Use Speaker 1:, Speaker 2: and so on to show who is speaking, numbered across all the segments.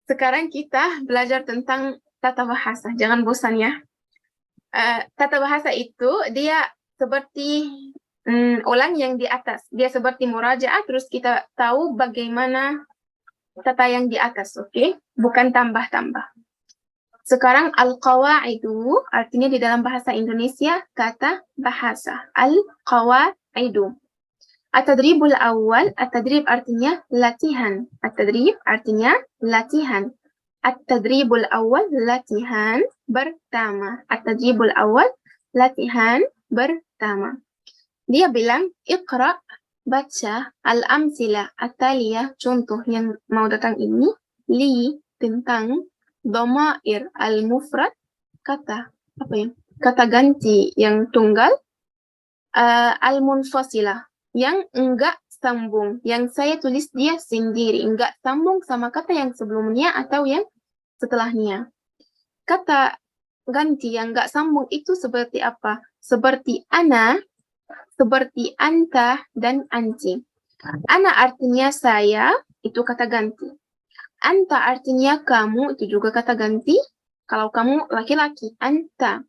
Speaker 1: Sekarang kita belajar tentang tata bahasa. Jangan bosan ya. Tata bahasa itu dia seperti ulang yang di atas. Dia seperti murajaah, terus kita tahu bagaimana tata yang di atas, oke? Bukan tambah-tambah. Sekarang al-qawaidu artinya di dalam bahasa Indonesia kata bahasa. Al-qawaidu. At-tadribul awal, at-tadrib artinya latihan. At-tadrib artinya latihan. At-tadribul awal, latihan pertama. At-tadribul awal, latihan pertama. Dia bilang, iqra, baca, al-amsila, at-taliyah, contoh yang mau datang ini, li, tentang, dhamair, al-mufrad, kata, apa ya? Kata ganti yang tunggal, al-munfasilah, yang enggak sambung, yang saya tulis dia sendiri, enggak sambung sama kata yang sebelumnya atau yang setelahnya. Kata ganti yang enggak sambung itu seperti apa? Seperti ana, seperti anta, dan anti. Ana artinya saya, itu kata ganti. Anta artinya kamu, itu juga kata ganti. Kalau kamu laki-laki, anta.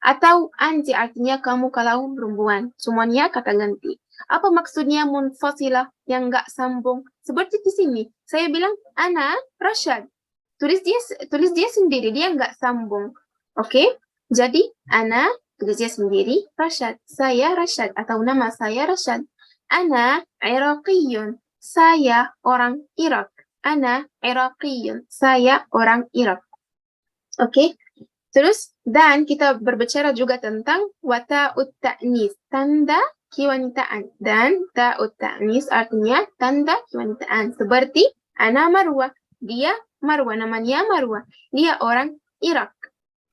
Speaker 1: Atau anti artinya kamu kalau perempuan. Semuanya kata ganti. Apa maksudnya munfasilah yang enggak sambung? Seperti di sini. Saya bilang, Ana Rashad. Tulis dia sendiri, dia enggak sambung. Oke? Jadi, Ana tulis dia sendiri, Rashad. Saya Rashad atau nama saya Rashad. Ana Iraqiyun. Saya orang Irak. Ana Iraqiyun. Saya orang Irak. Oke? Terus, dan kita berbicara juga tentang wata'ut ta'nis, tanda kewanitaan. Dan ta'ut ta'nis artinya tanda kewanitaan. Seperti ana Marwa, dia Marwa, namanya Marwa. Dia orang Irak.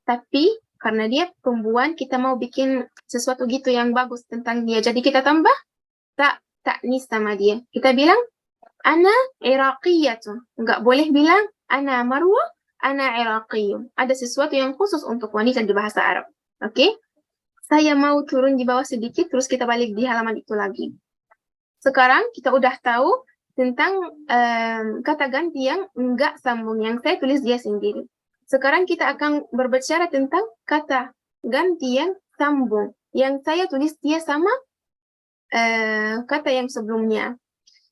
Speaker 1: Tapi karena dia perempuan, kita mau bikin sesuatu gitu yang bagus tentang dia. Jadi kita tambah ta'nis sama dia. Kita bilang, ana Iraqiyatun. Enggak boleh bilang ana Marwa, ana Iraqiyun. Ada sesuatu yang khusus untuk wanita di bahasa Arab. Oke? Saya mau turun di bawah sedikit, terus kita balik di halaman itu lagi. Sekarang kita udah tahu tentang kata ganti yang enggak sambung, yang saya tulis dia sendiri. Sekarang kita akan berbicara tentang kata ganti yang sambung, yang saya tulis dia sama kata yang sebelumnya.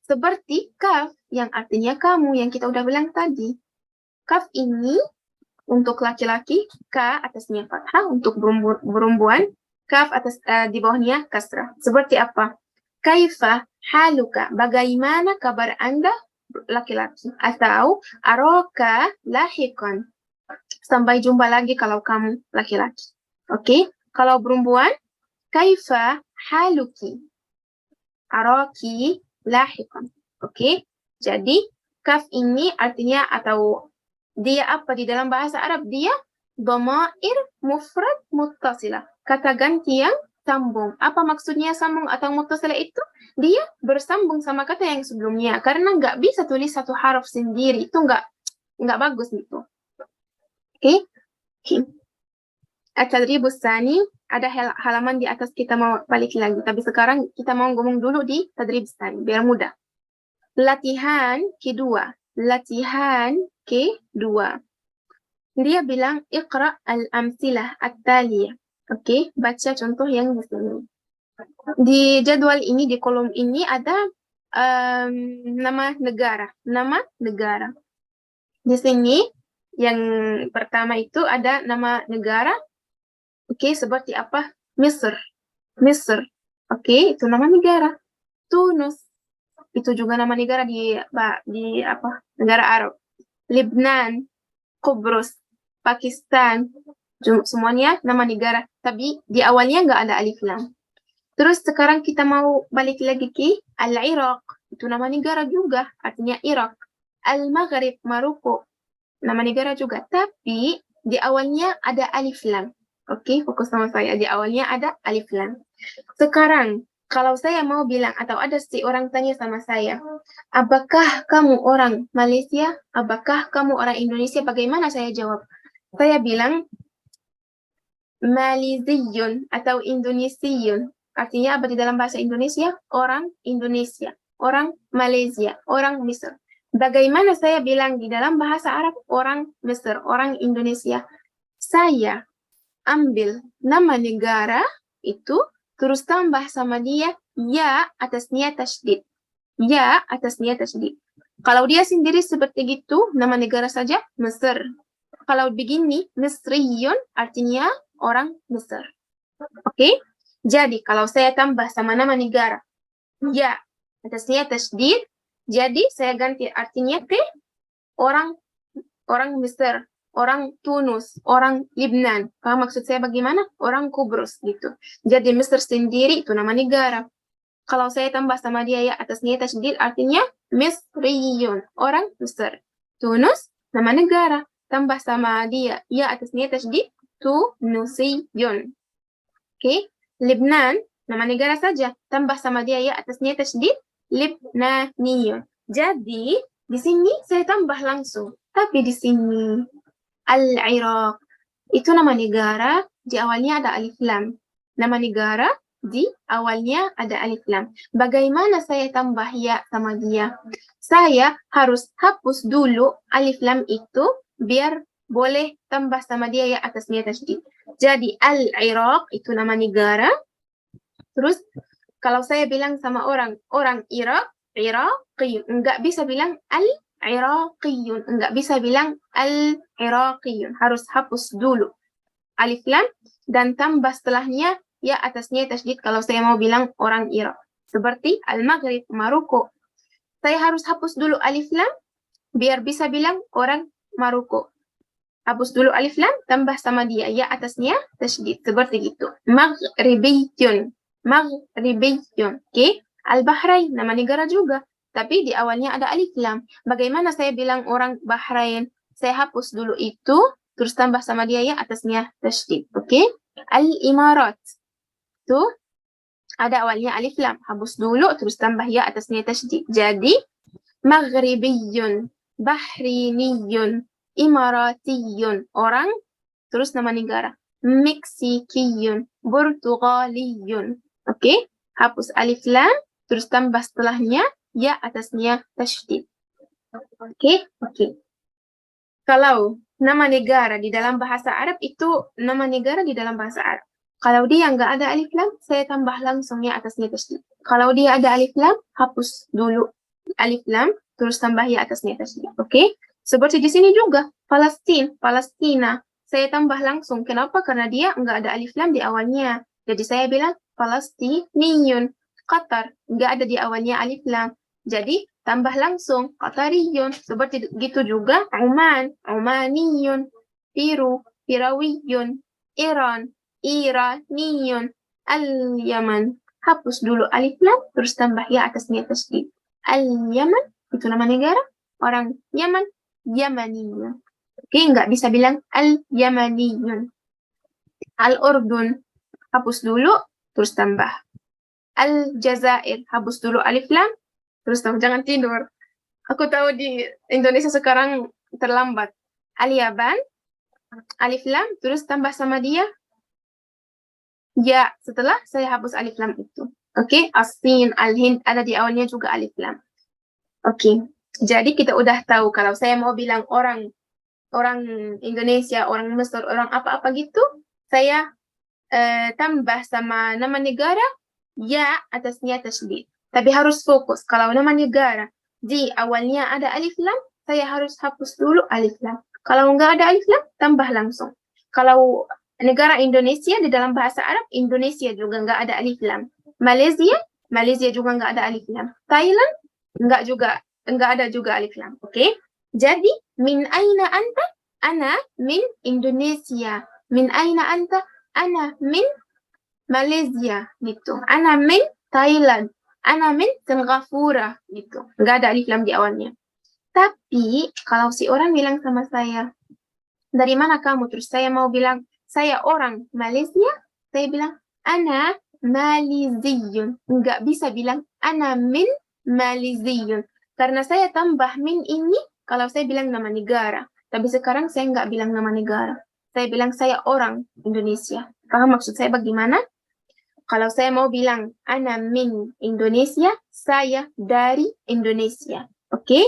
Speaker 1: Seperti kaf, yang artinya kamu, yang kita udah bilang tadi. Kaf ini untuk laki-laki, ka atasnya fathah, untuk perempuan, kaf atas di bawahnya kasrah. Seperti apa? Kaifa haluka, bagaimana kabar Anda laki-laki? Atau aroka lahikan, sampai jumpa lagi kalau kamu laki-laki. Oke? Kalau perempuan, kaifa haluki, aroki lahikan. Oke? Jadi, kaf ini artinya atau dia apa di dalam bahasa Arab? Dia dhamair mufrad muttasilah. Kata ganti yang sambung. Apa maksudnya sambung atau muttasilah itu? Dia bersambung sama kata yang sebelumnya. Karena nggak bisa tulis satu harf sendiri. Itu nggak bagus gitu. Oke? At-tadribus tsani, ada halaman di atas, kita mau balik lagi. Tapi sekarang kita mau ngomong dulu di tadribus tsani, biar mudah. Latihan kedua. Latihan kedua. Dia bilang, iqra al-amsilah at-taliyah. Oke, baca contoh yang di sini. Di jadwal ini, di kolom ini ada nama negara. Nama negara. Di sini, yang pertama itu ada nama negara. Oke, seperti apa? Misr. Misr. Oke, itu nama negara. Tunus. Itu juga nama negara di apa? Negara Arab. Lebanon, Kubrus, Pakistan, semuanya nama negara. Tapi di awalnya nggak ada alif lam. Terus sekarang kita mau balik lagi ke Al-Iraq. Itu nama negara juga, artinya Irak. Al-Maghrib, Maroko, nama negara juga. Tapi di awalnya ada alif lam. Oke, fokus sama saya. Di awalnya ada alif lam. Sekarang, kalau saya mau bilang atau ada si orang tanya sama saya, apakah kamu orang Malaysia? Apakah kamu orang Indonesia? Bagaimana saya jawab? Saya bilang Maliziyun atau Indonesiun. Artinya apa di dalam bahasa Indonesia? Orang Indonesia, orang Malaysia, orang Mesir. Bagaimana saya bilang di dalam bahasa Arab orang Mesir, orang Indonesia? Saya ambil nama negara itu, terus tambah sama dia ya atasnya tasydid. Ya atasnya tasydid. Kalau dia sendiri seperti gitu, nama negara saja Mesir. Kalau begini, Misriyun artinya orang Mesir. Oke? Jadi kalau saya tambah sama nama negara, ya atasnya tasydid, jadi saya ganti artinya ke orang Mesir, orang Tunus, orang Lebanon. Paham maksud saya bagaimana? Orang Kubrus gitu. Jadi Mesir sendiri itu nama negara. Kalau saya tambah sama dia ya atasnya tasydid artinya Misriyun, orang Mesir. Tunus nama negara, tambah sama dia ya atasnya tasydid Tunusiyun. Oke, Lebanon nama negara saja, tambah sama dia ya atasnya tasydid Libnaniyun. Jadi di sini saya tambah langsung, tapi di sini Al-Iraq itu nama negara, di awalnya ada alif lam. Nama negara di awalnya ada alif lam. Bagaimana saya tambah ya sama dia? Saya harus hapus dulu alif lam itu biar boleh tambah sama dia ya atasnya tasydid. Jadi Al-Iraq itu nama negara. Terus kalau saya bilang sama orang Irak, Iraqiyun, enggak bisa bilang Al-Iraqiyun, enggak bisa bilang Al-Iraqiyun, harus hapus dulu alif lam dan tambah setelahnya ya atasnya tasydid kalau saya mau bilang orang Irak. Seperti Al-Maghrib, Maroko. Saya harus hapus dulu alif lam biar bisa bilang orang Maroko. Hapus dulu alif lam, tambah sama dia ya atasnya tasydid. Seperti gitu. Maghribiyun. Maghribiyun. Oke? Al-Bahrain, nama negara juga. Tapi di awalnya ada alif lam. Bagaimana saya bilang orang Bahrain? Saya hapus dulu itu, terus tambah sama dia ya atasnya tasydid. Oke? Al-Imarat. Tuh, ada awalnya alif lam. Hapus dulu, terus tambah ya atasnya tasydid. Jadi, Maghribiyun, Bahriniyun, Imaratiyun, orang, terus nama negara. Meksikiyun, Portugaliyun. Oke? Hapus alif lam, terus tambah setelahnya, ya atasnya tasydid. Oke? Oke. Kalau nama negara di dalam bahasa Arab itu nama negara di dalam bahasa Arab. Kalau dia nggak ada alif lam, saya tambah langsung ya atasnya tasydid. Kalau dia ada alif lam, hapus dulu alif lam, terus tambah ya atasnya tasydid. Oke? Seperti di sini juga, Palestina. Saya tambah langsung. Kenapa? Karena dia nggak ada alif lam di awalnya. Jadi saya bilang Palestiniyun. Qatar, nggak ada di awalnya alif lam. Jadi tambah langsung Qatariyun. Seperti gitu juga Oman, Omaniyun. Peru, Pirawiyun. Iran, Iraniyun. Al-Yaman. Hapus dulu alif lam, terus tambah ya atasnya tasydid. Al-Yaman, itu nama negara. Orang Yaman, Yamaniyun. Oke, nggak bisa bilang Al-Yamaniyun. Al-Urdun, hapus dulu, terus tambah. Al-Jazair, hapus dulu alif lam, terus tambah. Jangan tidur. Aku tahu di Indonesia sekarang terlambat. Al-Yaban, alif lam, terus tambah sama dia. Ya, setelah saya hapus alif lam itu. Oke, As-Sin, Al-Hind, ada di awalnya juga alif lam. Oke, jadi kita udah tahu kalau saya mau bilang orang Indonesia, orang Mesir, orang apa-apa gitu, saya tambah sama nama negara, ya atasnya tasydid. Tapi harus fokus, kalau nama negara di awalnya ada alif lam, saya harus hapus dulu alif lam. Kalau nggak ada alif lam, tambah langsung. Kalau negara Indonesia di dalam bahasa Arab, Indonesia juga nggak ada alif lam. Malaysia juga nggak ada alif lam. Thailand, nggak ada juga alif lam. Oke? Jadi, min aina anta? Ana min Indonesia. Min aina anta? Ana min Malaysia. Gitu. Ana min Thailand. Ana min Singapura. Gitu. Nggak ada alif lam di awalnya. Tapi, kalau si orang bilang sama saya, dari mana kamu? Terus saya mau bilang, saya orang Malaysia. Saya bilang, ana Maliziyun. Nggak bisa bilang, ana min Maliziyun. Karena saya tambah min ini, kalau saya bilang nama negara. Tapi sekarang saya nggak bilang nama negara. Saya bilang saya orang Indonesia. Paham maksud saya bagaimana? Kalau saya mau bilang, ana min Indonesia, saya dari Indonesia. Oke?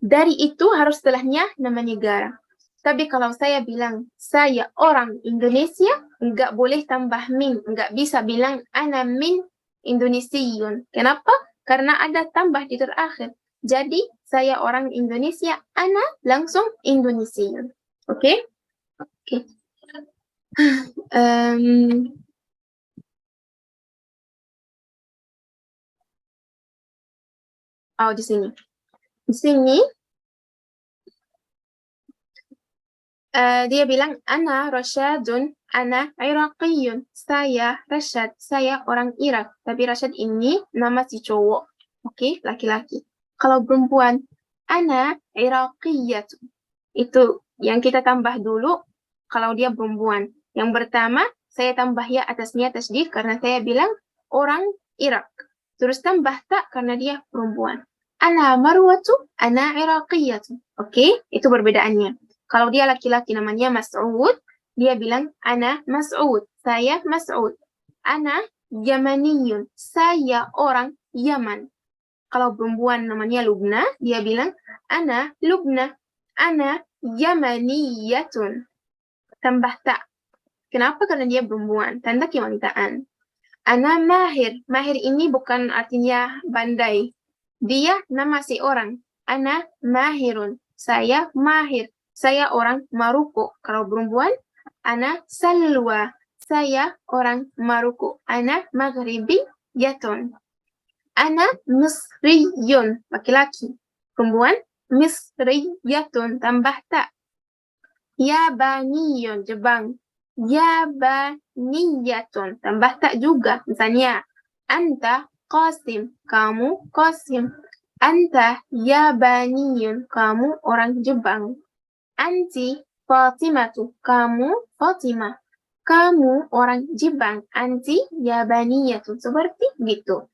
Speaker 1: Dari itu harus setelahnya nama negara. Tapi kalau saya bilang saya orang Indonesia, nggak boleh tambah min. Nggak bisa bilang ana min Indonesiun. Kenapa? Karena ada tambah di terakhir. Jadi saya orang Indonesia, ana langsung Indonesiun. Oke? Oke. Oh, di sini. Di sini dia bilang ana Rasyadun, ana Iraqiyun. Saya Rasyad, saya orang Irak. Tapi Rasyad ini nama si cowok. Oke, laki-laki. Kalau perempuan, ana Iraqiyatun. Itu yang kita tambah dulu kalau dia perempuan. Yang pertama, saya tambah ya atasnya tasdid karena saya bilang orang Irak. Terus tambah tak karena dia perempuan. Ana Marwatu, ana Iraqiyatun. Oke, itu perbedaannya. Kalau dia laki-laki namanya Mas'ud, dia bilang ana Mas'ud, saya Mas'ud. Ana Yamaniyun, saya orang Yaman. Kalau perempuan namanya Lubna, dia bilang ana Lubna, ana Yamaniyatun. Tambah tak. Kenapa? Karena dia perempuan, tanda kewanitaan. Ana Mahir. Mahir ini bukan artinya pandai. Dia nama si orang. Ana Mahirun. Saya Mahir. Saya orang Maroko. Kalau perempuan, ana Salwa. Saya orang Maroko. Ana Maghribiyatun. Ana Misriyun. Laki-laki. Perempuan, Misriyatun. Tambah tak. Yabaniyun. Jepang. Yabaniyatun. Tambah tak juga. Misalnya, anta Qasim. Kamu Qasim. Anta Yabaniyun. Kamu orang Jepang. Anti Fatimatu. Kamu Fatimah. Kamu orang Jepang. Anti Yabaniyatun. Seperti gitu.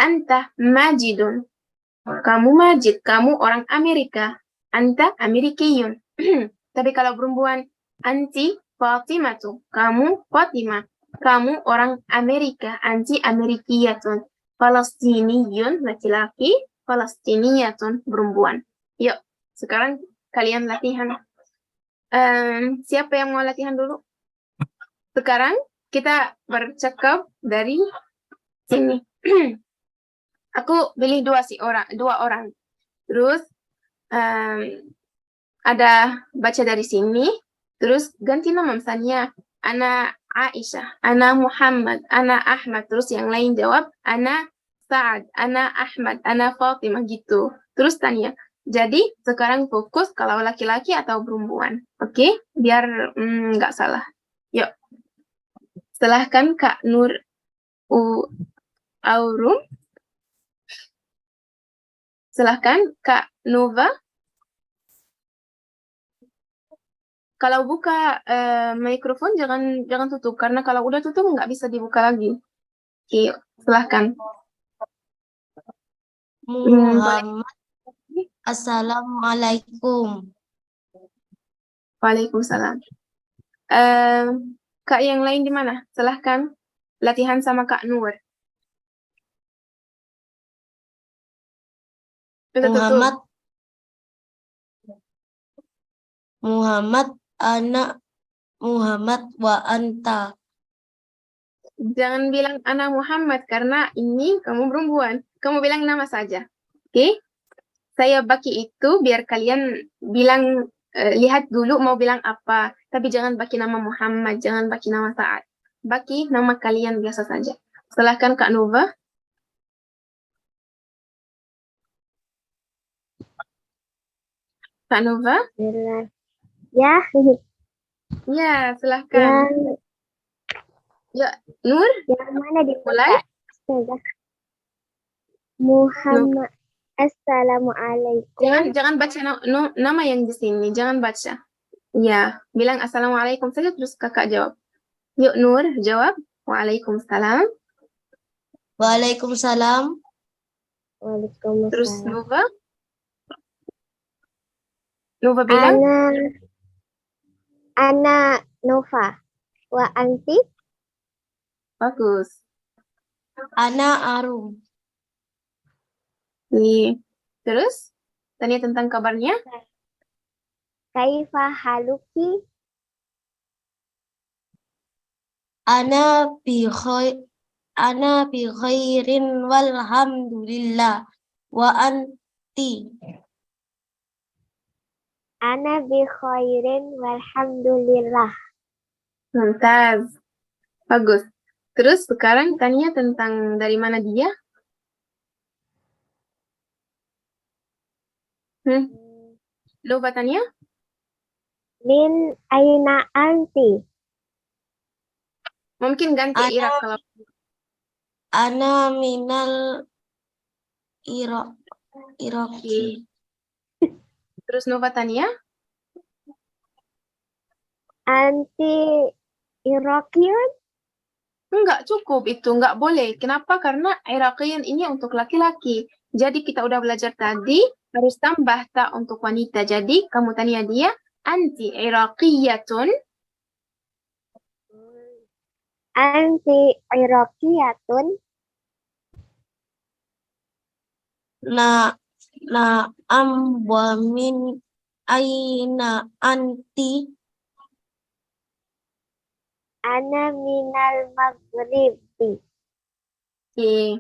Speaker 1: Anta Majidun. Kamu Majid. Kamu orang Amerika. Anta Amerikiyun. Tapi kalau perempuan, anti Fatimatu. Kamu Fatimah. Kamu orang Amerika. Anti Amerikiyatun. Palestiniyun laki-laki. Palestiniyatun perempuan. Yuk, sekarang kalian latihan. Siapa yang mau latihan dulu? Sekarang kita bercakap dari sini. Aku pilih dua orang. Terus ada baca dari sini, terus ganti nama misalnya ana Aisyah, ana Muhammad, ana Ahmad, terus yang lain jawab ana Sa'ad, ana Ahmad, ana Fatimah gitu. Terus tanya. Jadi sekarang fokus kalau laki-laki atau perempuan. Oke? Biar nggak salah. Yuk. Silahkan Kak Nur Aurum. Silahkan Kak Nova. Kalau buka mikrofon jangan tutup karena kalau udah tutup nggak bisa dibuka lagi. Oke, silahkan.
Speaker 2: Muhammad. Assalamualaikum.
Speaker 1: Waalaikumsalam. Kak yang lain di mana? Silahkan latihan sama Kak Nur.
Speaker 2: Muhammad, anak Muhammad wa anta.
Speaker 1: Jangan bilang anak Muhammad karena ini kamu perempuan. Kamu bilang nama saja. Oke? Saya bagi itu biar kalian bilang lihat dulu mau bilang apa. Tapi jangan bagi nama Muhammad, jangan bagi nama Sa'ad. Bagi nama kalian biasa saja. Silahkan Kak Nova. Kak Nova?
Speaker 3: Ya.
Speaker 1: Ya, silahkan. Ya, Nur?
Speaker 3: Yang mana
Speaker 1: Mulai?
Speaker 3: Muhammad. Assalamualaikum.
Speaker 1: Jangan baca nama yang di sini. Jangan baca. Ya, bilang Assalamualaikum saja terus kakak jawab. Yuk Nur, jawab. Waalaikumsalam.
Speaker 2: Waalaikumsalam.
Speaker 3: Waalaikumsalam.
Speaker 1: Terus Nova. Nova bilang?
Speaker 3: Ana Nova. Wa anti?
Speaker 1: Bagus.
Speaker 2: Ana Arum.
Speaker 1: Nih. Terus? Tanya tentang kabarnya.
Speaker 3: Kaifa haluki?
Speaker 2: Ana bi khairin walhamdulillah. Wa anti.
Speaker 3: Ana bi khairin walhamdulillah.
Speaker 1: Mumtaz. Bagus. Terus sekarang tanya tentang dari mana dia. Lupa tanya?
Speaker 3: Min aina anti?
Speaker 1: Mungkin ganti
Speaker 2: Ana-
Speaker 1: Irak kalau
Speaker 2: Ana minal Iraqi.
Speaker 1: terus Nova tanya.
Speaker 3: Anti Iraqian?
Speaker 1: Enggak cukup itu, enggak boleh. Kenapa? Karena Iraqian ini untuk laki-laki. Jadi kita udah belajar tadi, harus tambah ta untuk wanita. Jadi kamu tanya dia, anti Iraqiyatun.
Speaker 3: Anti Iraqiyatun?
Speaker 2: Na'am wa min aina anti.
Speaker 3: Ana minal maghribi.
Speaker 1: Oke.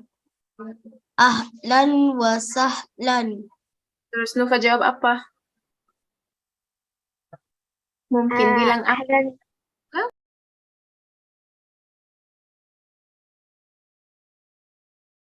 Speaker 2: Ahlan wa sahlan.
Speaker 1: Terus Nova jawab apa? Mungkin bilang apa?
Speaker 3: Ahlan